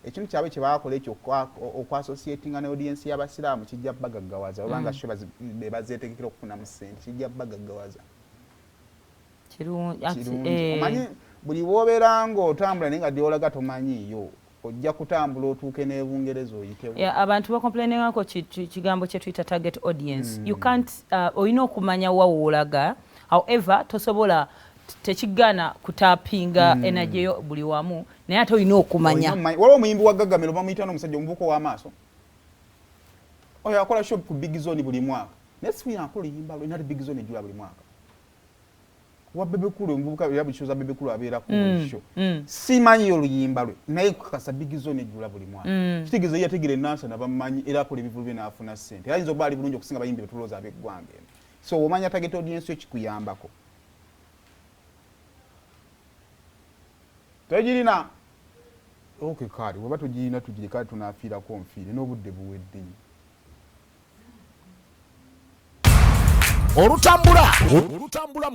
ekintu kyabe kye baakola ekyo okwassociatinga ne audience y'abasiraamu kijja bagaggawaza obanga sho bazeetegekera okufunamu ssente kijja bagaggawaza kirungi omanyi buli wobeera ng'otambula naye nga dyolaga tomanyiiyo ojja kutambula otuuke n'ebungereza oyitewo abantu bakomplainingako kigambo kye tuyita target audience you can't olina okumanya wawoolaga however tosobola tekigana kutapinga energy yo buli wamu naye ate olina okumanya waliwo omuyimbi wa Gagamelo bamuyita n'omusajja omuvuko w'amaaso oyo akola shop ku Big Zone buli mwaka naye sifiina akola oluyimba lwe nati Big Zone ejjula buli mwaka wa Bebekulu omuvubuka era bukisoza Bebekulu abeera ku show simanyi oluyimba lwe naye kukasa Big Zone ejjula buli mwaka kitegeeza yategere nansa nabamanyi era akola ebivulu bye n'afuna ssente era ayinza okuba ali bulungi okusinga bayimbi betulooza ab'eggwanga eno so omanya target audience yo kikuyambako tegirina kale weba tugirina tugireka tunaafiirako nfiire n'obudde buwedde olutambula